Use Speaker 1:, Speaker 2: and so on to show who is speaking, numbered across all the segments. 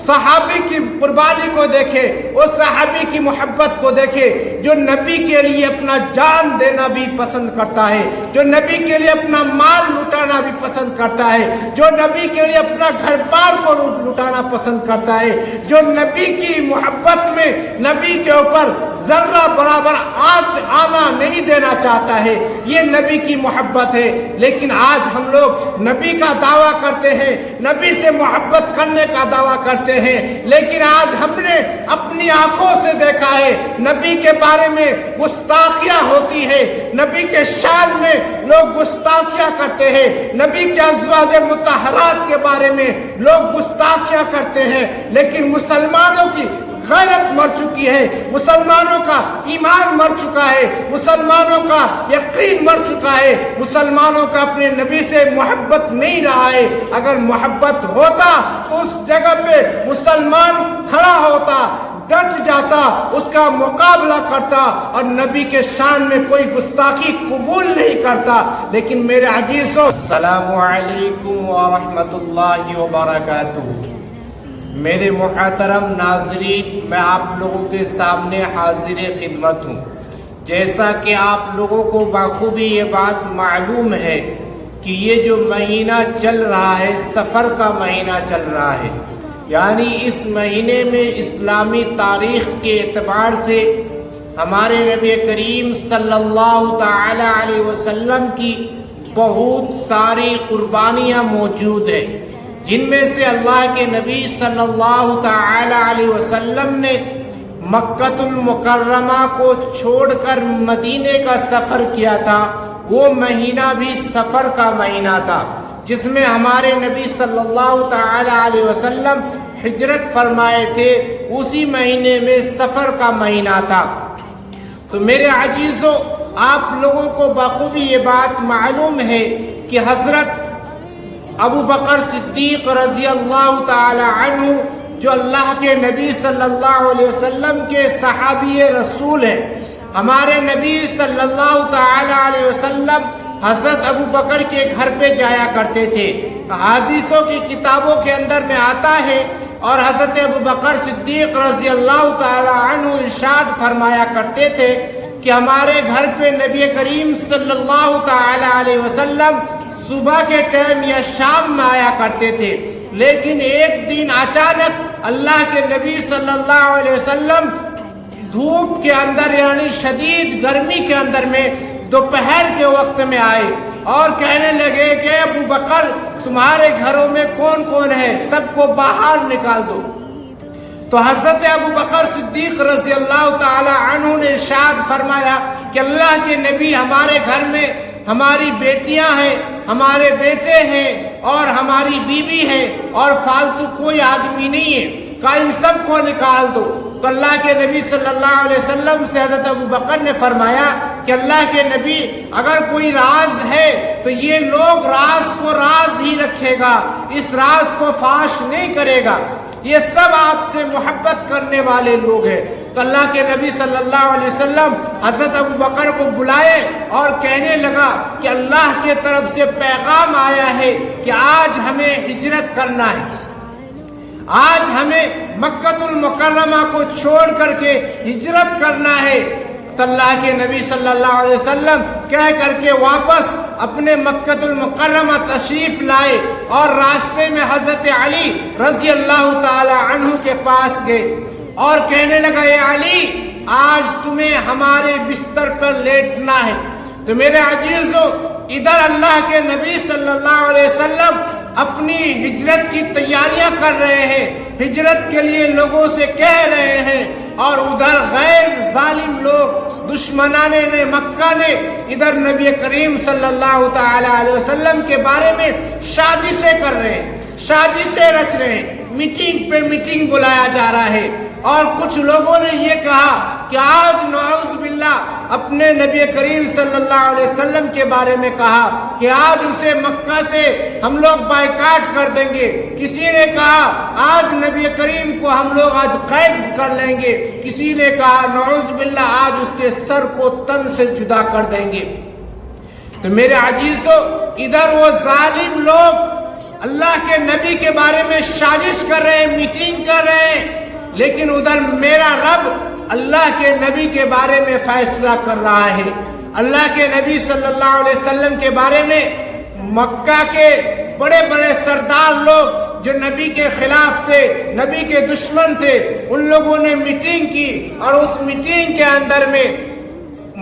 Speaker 1: सहाबी की कुर्बानी को देखे, उस सहाबी की मोहब्बत को देखे जो नबी के लिए अपना जान देना भी पसंद करता है, जो नबी के लिए अपना माल लुटाना भी पसंद करता है, जो नबी के लिए अपना घर बार को लुटाना पसंद करता है, जो नबी की मोहब्बत में नबी के ऊपर जर्रा बराबर आंच आना नहीं देना चाहता है। ये नबी की मोहब्बत है। लेकिन आज हम लोग नबी का दावा करते हैं, नबी से मोहब्बत करने का दावा करते हैं, लेकिन आज हमने अपनी आंखों से देखा है नबी के बारे में गुस्ताखियां होती है, नबी के शान में लोग गुस्ताखियां करते हैं, नबी के अज़वाज मुतहरात के बारे में लोग गुस्ताखियां करते हैं। लेकिन मुसलमानों की गैरत मर चुकी है, मुसलमानों का ईमान मर चुका है, मुसलमानों का यकीन मर चुका है, मुसलमानों का अपने नबी से मोहब्बत नहीं रहा है। अगर मोहब्बत होता तो उस जगह पे मुसलमान खड़ा होता, डट जाता, उसका मुकाबला करता और नबी के शान में कोई गुस्ताखी कबूल नहीं करता। लेकिन मेरे अजीजों, अस्सलामु अलैकुम व रहमतुल्लाहि व बरकातुहू। मेरे मुहतरम नाज़रीन, मैं आप लोगों के सामने हाजिर खिदमत हूँ। जैसा कि आप लोगों को बखूबी ये बात मालूम है कि ये जो महीना चल रहा है, सफ़र का महीना चल रहा है, यानी इस महीने में इस्लामी तारीख़ के एतबार से हमारे नबी करीम सल्लल्लाहु ताला अलैहि वसल्लम की बहुत सारी कुर्बानियाँ मौजूद हैं, जिनमें से अल्लाह के नबी सल्लल्लाहु ताला अलैहि वसल्लम ने मक्कतुल मुकर्रमा को छोड़कर मदीने का सफ़र किया था। वो महीना भी सफ़र का महीना था, जिसमें हमारे नबी सल्लल्लाहु ताला अलैहि वसल्लम हिजरत फरमाए थे। उसी महीने में सफ़र का महीना था। तो मेरे अजीज़ों, आप लोगों को बखूबी ये बात मालूम है कि हज़रत अबू बकर सिद्दीक़ रज़ी अल्लाह ताला अन्हु, जो अल्लाह के नबी सल्लल्लाहु अलैहि वसल्लम के सहाबी रसूल हैं, हमारे नबी सल्लल्लाहु ताला अलैहि वसल्लम हज़रत अबू बकर के घर पे जाया करते थे। हदीसों की किताबों के अंदर में आता है और हज़रत अबू बकर सिद्दीक़ रज़ी अल्लाह ताला अन्हु इरशाद फरमाया करते थे कि हमारे घर पे नबी करीम सल्लल्लाहु ताला अलैहि वसल्लम सुबह के टाइम या शाम में आया करते थे। लेकिन एक दिन अचानक अल्लाह के नबी सल्लल्लाहु अलैहि वसल्लम धूप के अंदर, यानी शदीद गर्मी के अंदर में दोपहर के वक्त में आए और कहने लगे कि अबू बकर, तुम्हारे घरों में कौन कौन है, सबको बाहर निकाल दो। तो हज़रत अबू बकर सिद्दीक़ रज़ी अल्लाह ताला अन्हु ने इरशाद फरमाया कि अल्लाह के नबी, हमारे घर में हमारी बेटियां हैं, हमारे बेटे हैं और हमारी बीवी है और फालतू कोई आदमी नहीं है, का इन सब को निकाल दो। तो अल्लाह के नबी सल्लल्लाहु अलैहि वसल्लम से हज़रत अबू बकर ने फरमाया कि अल्लाह के नबी, अगर कोई राज है तो ये लोग राज को राज ही रखेगा, इस राज को फाश नहीं करेगा, ये सब आपसे मोहब्बत करने वाले लोग हैं। तो अल्लाह के नबी सल्लल्लाहु अलैहि वसल्लम हज़रत अबू बकर को बुलाए और कहने लगा कि अल्लाह के तरफ से पैगाम आया है कि आज हमें हिजरत करना है, आज हमें मक्कतुल मुकर्रमा को छोड़ करके हिजरत करना है। तो अल्लाह के नबी सल्लल्लाहु अलैहि वसल्लम कह करके वापस अपने मक्कतुल मुकर्रमा तशरीफ लाए और रास्ते में हज़रत अली रज़ी अल्लाह ताला अन्हु के पास गए और कहने लगा, ये अली, आज तुम्हें हमारे बिस्तर पर लेटना है। तो मेरे अजीज़ों, इधर अल्लाह के नबी सल्लल्लाहु अलैहि वसल्लम अपनी हिजरत की तैयारियां कर रहे हैं, हिजरत के लिए लोगों से कह रहे हैं, और उधर गैर जालिम लोग, दुश्मनाने ने मक्का ने इधर नबी करीम सल्लल्लाहु ताला अलैहि वसल्लम के बारे में साजिशें कर रहे हैं, साजिशें रच रहे हैं। मीटिंग पे मीटिंग बुलाया जा रहा है और कुछ लोगों ने ये कहा कि आज नऊज़ बिल्लाह अपने नबी करीम सल्लल्लाहु अलैहि वसल्लम के बारे में कहा कि आज उसे मक्का से हम लोग बायकाट कर देंगे। किसी ने कहा आज नबी करीम को हम लोग आज कैद कर लेंगे। किसी ने कहा नऊज़ बिल्लाह आज उसके सर को तन से जुदा कर देंगे। तो मेरे अजीजों, इधर वो जालिम लोग अल्लाह के नबी के बारे में साजिश कर रहे हैं, मीटिंग कर لیکن ادھر میرا رب اللہ کے نبی کے بارے میں فیصلہ کر رہا ہے۔ اللہ کے نبی صلی اللہ علیہ وسلم کے بارے میں مکہ کے بڑے بڑے سردار لوگ جو نبی کے خلاف تھے، نبی کے دشمن تھے، ان لوگوں نے میٹنگ کی اور اس میٹنگ کے اندر میں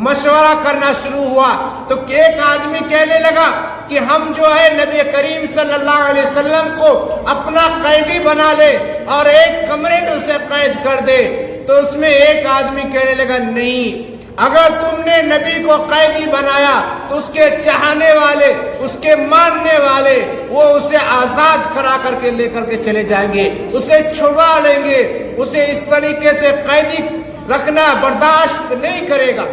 Speaker 1: مشورہ کرنا شروع ہوا تو ایک آدمی کہنے لگا کہ ہم جو ہے نبی کریم صلی اللہ علیہ وسلم کو اپنا قیدی بنا لے اور ایک کمرے میں اسے قید کر دے۔ تو اس میں ایک آدمی کہنے لگا نہیں، اگر تم نے نبی کو قیدی بنایا تو اس کے چاہنے والے، اس کے ماننے والے وہ اسے آزاد کرا کر کے لے کر کے چلے جائیں گے، اسے چھڑوا لیں گے، اسے اس طریقے سے قیدی رکھنا برداشت نہیں کرے گا۔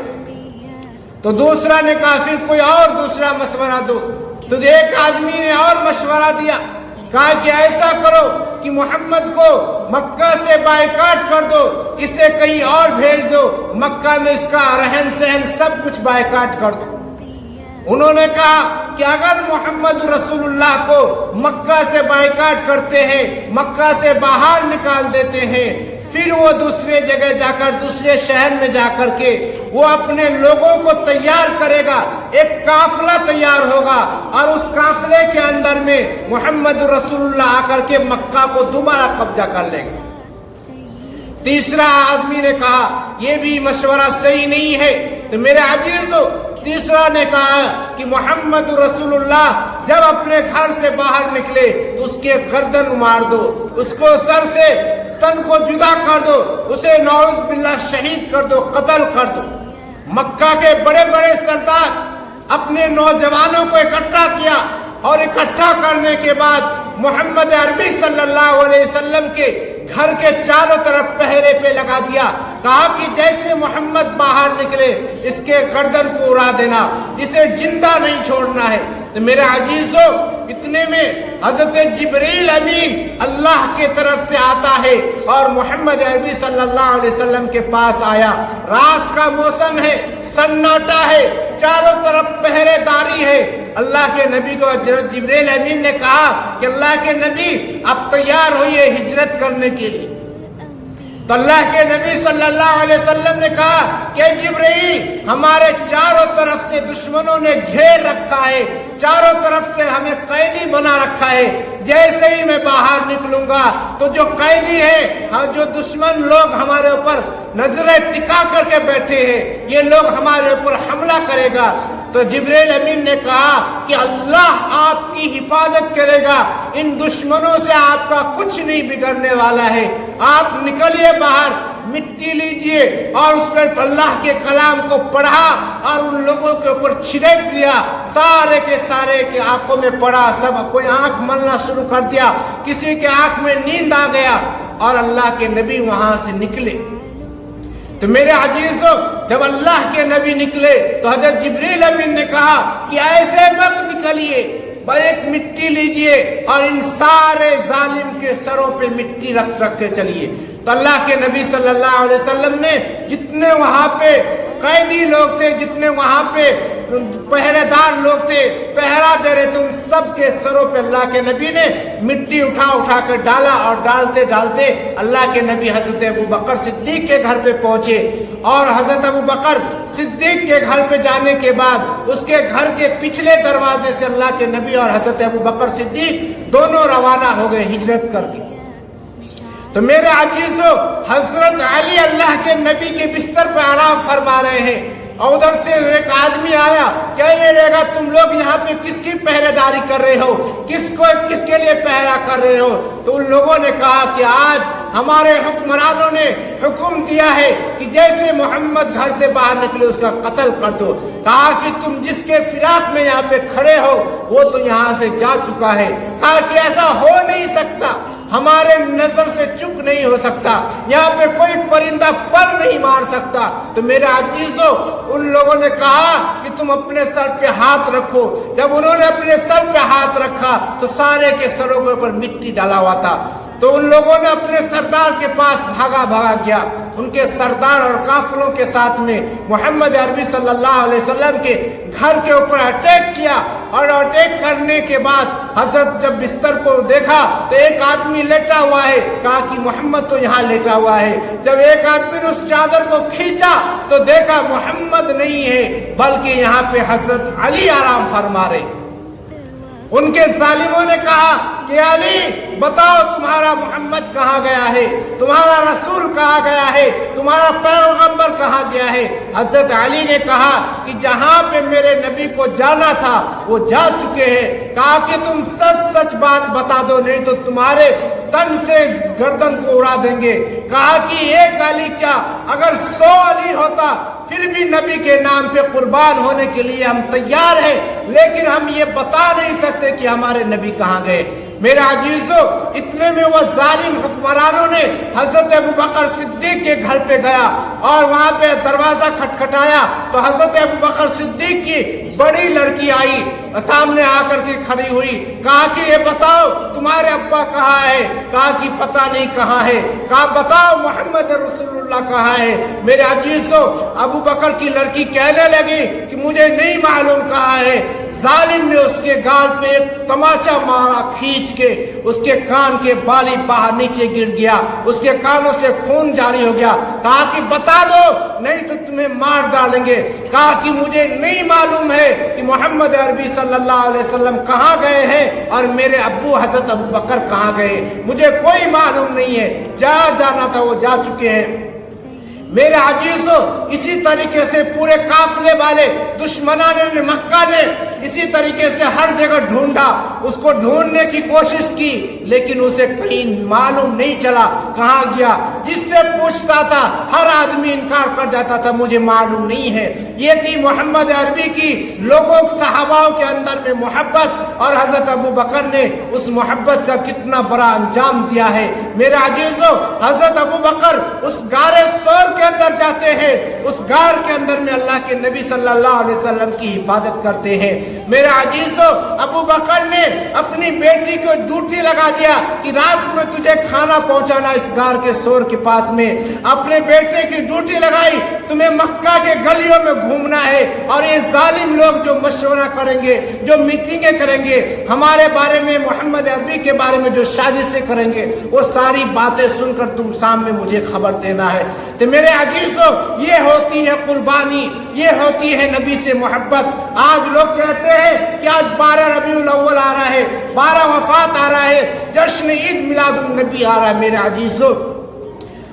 Speaker 1: تو دوسرا نے کہا پھر کوئی اور دوسرا مشورہ دو۔ تو ایک آدمی نے اور مشورہ دیا، کہا کہ ایسا کرو کہ محمد کو مکہ سے بائیکاٹ کر دو، اسے کہیں اور بھیج دو، مکہ میں اس کا رہن سہن سب کچھ بائیکاٹ کر دو۔ انہوں نے کہا کہ اگر محمد رسول اللہ کو مکہ سے بائیکاٹ کرتے ہیں، مکہ سے باہر نکال دیتے ہیں، پھر وہ دوسرے جگہ جا کر، دوسرے شہر میں جا کر کے وہ اپنے لوگوں کو تیار کرے گا، ایک قافلہ تیار ہوگا اور اس قافلے کے اندر میں محمد رسول اللہ آ کر کے مکہ کو دوبارہ قبضہ کر لے گا۔ تیسرا آدمی نے کہا یہ بھی مشورہ صحیح نہیں ہے۔ تو میرے عزیزو، تیسرا نے کہا کہ محمد رسول اللہ جب اپنے گھر سے باہر نکلے تو اس کے گردن مار دو، اس کو سر سے تن کو جدا کر دو، اسے نعوذ باللہ شہید کر دو، قتل کر دو۔ مکہ کے بڑے بڑے سردار اپنے نوجوانوں کو اکٹھا کیا اور اکٹھا کرنے کے بعد محمد عربی صلی اللہ علیہ وسلم کے گھر کے چاروں طرف پہرے پہ لگا دیا، کہا کہ جیسے محمد باہر نکلے اس کے گردن کو اڑا دینا، اسے زندہ نہیں چھوڑنا ہے۔ تو میرے عزیزو، اتنے میں حضرت جبریل امین اللہ کے طرف سے آتا ہے اور محمد عربی صلی اللہ علیہ وسلم کے پاس آیا۔ رات کا موسم ہے، سناٹا ہے، چاروں طرف پہرے داری ہے۔ اللہ کے نبی کو حضرت جبریل امین نے کہا کہ اللہ کے نبی آپ تیار ہوئیے ہجرت کرنے کے لیے۔ تو اللہ کے نبی صلی اللہ علیہ وسلم نے کہا کہ جبرائیل، ہمارے چاروں طرف سے دشمنوں نے گھیر رکھا ہے، چاروں طرف سے ہمیں قیدی بنا رکھا ہے، جیسے ہی میں باہر نکلوں گا تو جو قیدی ہے، جو دشمن لوگ ہمارے اوپر نظریں ٹکا کر کے بیٹھے ہیں، یہ لوگ ہمارے اوپر حملہ کرے گا۔ تو جبریل امین نے کہا کہ اللہ آپ کی حفاظت کرے گا، ان دشمنوں سے آپ کا کچھ نہیں بگڑنے والا ہے۔ آپ نکلیے باہر، مٹی لیجئے اور اس پر اللہ کے کلام کو پڑھا اور ان لوگوں کے اوپر چھڑک دیا، سارے کے سارے کے آنکھوں میں پڑا، سب کوئی آنکھ ملنا شروع کر دیا، کسی کے آنکھ میں نیند آ گیا اور اللہ کے نبی وہاں سے نکلے۔ تو میرے عزیزو، جب اللہ کے نبی نکلے تو حضرت جبریل امین نے کہا کہ ایسے مت نکلیے، ایک مٹی لیجئے اور ان سارے ظالم کے سروں پہ مٹی رکھ کے چلیے۔ تو اللہ کے نبی صلی اللہ علیہ وسلم نے جتنے وہاں پہ قیدی لوگ تھے، جتنے وہاں پہ پہرے دار لوگ تھے، پہرا دے رہے تھے، ان سب کے سروں پہ اللہ کے نبی نے مٹی اٹھا کر ڈالا اور ڈالتے ڈالتے اللہ کے نبی حضرت ابو بکر صدیق کے گھر پہ پہنچے۔ اور حضرت ابو بکر صدیق کے گھر پہ جانے کے بعد اس کے گھر کے پچھلے دروازے سے اللہ کے نبی اور حضرت ابو بکر صدیق دونوں روانہ ہو گئے ہجرت کر کے۔ تو میرے عزیزو، حضرت علی اللہ کے نبی کے بستر پہ آرام فرما رہے ہیں اور ادھر سے ایک آدمی آیا، کہنے لگا تم لوگ یہاں پہ کس کی پہرے داری کر رہے ہو، کس کے لیے پہرا کر رہے ہو؟ تو ان لوگوں نے کہا کہ آج ہمارے حکمرانوں نے حکم دیا ہے کہ جیسے محمد گھر سے باہر نکلے اس کا قتل کر دو۔ کہا کہ تم جس کے فراق میں یہاں پہ کھڑے ہو وہ تو یہاں سے جا چکا ہے۔ کہا کہ ایسا ہو نہیں سکتا، ہمارے نظر سے چک نہیں ہو سکتا، یہاں پہ کوئی پرندہ پر نہیں مار سکتا۔ تو میرے عزیزو، ان لوگوں نے کہا کہ تم اپنے سر پہ ہاتھ رکھو۔ جب انہوں نے اپنے سر پہ ہاتھ رکھا تو سارے کے سروں کے اوپر مٹی ڈالا ہوا تھا۔ तो उन लोगों ने अपने सरदार के पास भागा गया। उनके सरदार और काफिलों के साथ में मोहम्मद अरबी सल्लल्लाहु अलैहि वसल्लम के घर के ऊपर अटैक किया, और अटैक करने के बाद हजरत जब बिस्तर को देखा तो एक आदमी लेटा हुआ है, कहा कि मोहम्मद तो यहाँ लेटा हुआ है। जब एक आदमी ने उस चादर को खींचा तो देखा मोहम्मद नहीं है, बल्कि यहाँ पे हजरत अली आराम फरमा रहे। उनके जालिमों ने कहा कि अली बताओ तुम्हारा मोहम्मद कहाँ गया है, तुम्हारा रसूल कहाँ गया है, तुम्हारा पैगंबर कहाँ गया है। हजरत अली ने कहा कि जहाँ पे मेरे नबी को जाना था वो जा चुके हैं। कहा कि तुम सच बात बता दो, नहीं तो तुम्हारे तन से गर्दन को उड़ा देंगे। कहा कि एक अली क्या, अगर 100 अली होता फिर भी नबी के नाम पे कुर्बान होने के लिए हम तैयार हैं, लेकिन हम ये बता नहीं सकते कि हमारे नबी कहाँ गए। मेरे अजीजों, इतने में वो जालिम हुक्मरानों ने हजरत अबू बकर सिद्दीक के घर पे गया और वहां पे दरवाजा खटखटाया तो हजरत अबू बकर सिद्दीक की बड़ी लड़की आई, सामने आकर के खड़ी हुई। कहा कि ये बताओ तुम्हारे अब्बा कहाँ है। कहा कि पता नहीं कहाँ है। कहा बताओ मोहम्मद रसूलुल्लाह कहाँ है। मेरे अजीजों, अबू बकर की लड़की कहने लगी कि मुझे नहीं मालूम कहाँ है। जालिम ने उसके गाल पे एक तमाचा मारा खींच के, उसके कान के बाली बाहर नीचे गिर गया, उसके कानों से खून जारी हो गया। कहा कि बता दो नहीं तो तुम्हें मार डालेंगे। कहा कि मुझे नहीं मालूम है कि मोहम्मद अरबी सल्लल्लाहु अलैहि वसल्लम कहाँ गए हैं और मेरे अब्बू हजरत अबू बकर कहाँ गए, मुझे कोई मालूम नहीं है। जहाँ जाना था वो जा चुके हैं। मेरे अजीजों, इसी तरीके से पूरे काफिले वाले दुश्मनाने मक्का ने इसी तरीके से हर जगह ढूंढा, उसको ढूंढने की कोशिश की, लेकिन उसे कहीं मालूम नहीं चला कहाँ गया। जिससे पूछता था हर आदमी इनकार कर जाता था, मुझे मालूम नहीं है। ये थी मोहम्मद अरबी की लोगों सहाबाओं के अंदर में मोहब्बत, और हजरत अबू बकर ने उस मोहब्बत का कितना बड़ा अंजाम दिया है। मेरे अजीजों, हजरत अबू बकर उस गारे सौर के अंदर जाते हैं, उस गार के अंदर में अल्लाह के नबी सल्लल्लाहु अलैहि वसल्लम की हिफाजत करते हैं। मेरे अजीजों, अबू बकर ने अपनी बेटी को ड्यूटी लगा दिया कि रात में तुझे खाना पहुंचाना इस गार के सोर के पास में। अपने बेटे की ड्यूटी लगाई, तुम्हें मक्का के गलियों में घूमना है, और ये जालिम लोग जो मशवरा करेंगे, जो मीटिंगें करेंगे हमारे बारे में, मोहम्मद अरबी के बारे में जो साजिशें करेंगे, वो सारी बातें सुनकर तुम सामने मुझे खबर देना है। तो मेरे अजीजों, ये होती है कुर्बानी, ये होती है नबी से मोहब्बत। आज लोग कहते हैं कि आज 12 रबीउल अव्वल आ रहा है, 12 वफात आ रहा है, जश्न ईद मिलादुन नबी आ रहा है। मेरे अजीजों,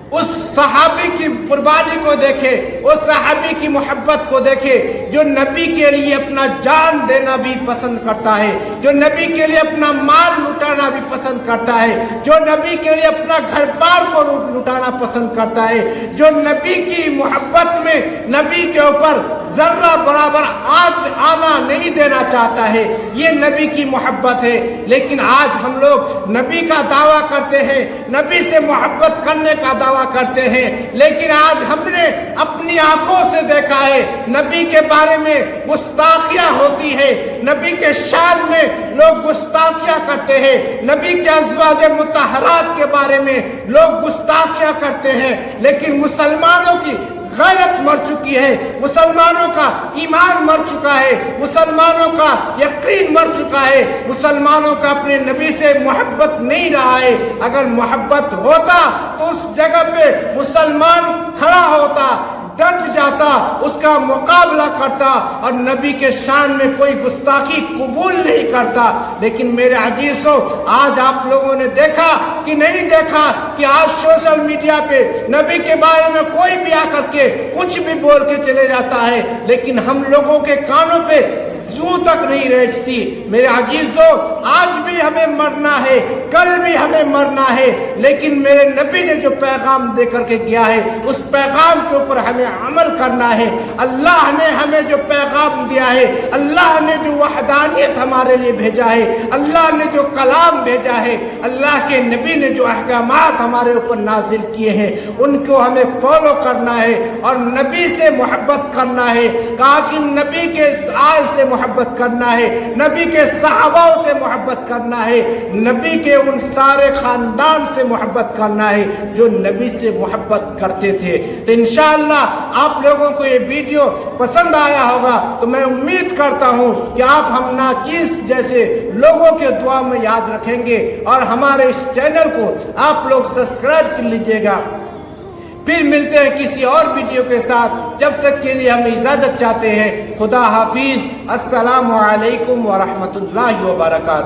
Speaker 1: उस सहाबी की कुर्बानी को देखे, उस सहाबी की मोहब्बत को देखे जो नबी के लिए अपना जान देना भी पसंद करता है, जो नबी के लिए अपना माल लुटाना भी पसंद करता है, जो नबी के लिए अपना घर बार को लुटाना पसंद करता है, जो नबी की मोहब्बत में नबी के ऊपर जर्रा बराबर आँच आना नहीं देना चाहता है। ये नबी की मोहब्बत है। लेकिन आज हम लोग नबी का दावा करते हैं, नबी से मोहब्बत करने का दावा करते हैं, लेकिन आज हमने अपनी आंखों से देखा है नबी के बारे में गुस्ताखियां होती है, नबी के शान में लोग गुस्ताखियां करते हैं, नबी के अज़वाज मुतहरात के बारे में लोग गुस्ताखियां करते हैं। लेकिन मुसलमानों की गैरत मर चुकी है, मुसलमानों का ईमान मर चुका है, मुसलमानों का यकीन मर चुका है, मुसलमानों का अपने नबी से मोहब्बत नहीं रहा है। अगर मोहब्बत होता तो उस जगह पे मुसलमान खड़ा होता, डट जाता, उसका मुकाबला करता और नबी के शान में कोई गुस्ताखी कबूल नहीं करता। लेकिन मेरे अजीजों, आज आप लोगों ने देखा कि नहीं देखा कि आज सोशल मीडिया पे नबी के बारे में कोई भी आकर के कुछ भी बोल के चले जाता है, लेकिन हम लोगों के कानों पे जू तक नहीं रेचती। मेरे अजीजों, आज भी हमें मरना है, कल भी हमें मरना है, लेकिन मेरे नबी ने जो पैगाम दे करके गया है उस पैगाम के ऊपर हमें अमल करना है। अल्लाह ने हमें जो पैगाम दिया है, अल्लाह ने जो वहदानियत हमारे लिए भेजा है, अल्लाह ने जो कलाम भेजा है, अल्लाह के नबी ने जो अहकामात हमारे ऊपर नाजिल किए हैं, उनको हमें फॉलो करना है और नबी से मोहब्बत करना है। कहा कि नबी के आल से मोहब्बत मोहब्बत करना है, नबी के सहाबाओं से मोहब्बत करना है, नबी के उन सारे खानदान से मोहब्बत करना है जो नबी से मोहब्बत करते थे। तो इंशाअल्लाह आप लोगों को ये वीडियो पसंद आया होगा, तो मैं उम्मीद करता हूँ कि आप हम नाकिस जैसे लोगों के दुआ में याद रखेंगे और हमारे इस चैनल को आप लोग सब्सक्राइब कर लीजिएगा। फिर मिलते हैं किसी और वीडियो के साथ, जब तक के लिए हम इजाजत चाहते हैं। खुदा हाफिज, अस्सलामु अलैकुम व रहमतुल्लाहि व बरकातहू।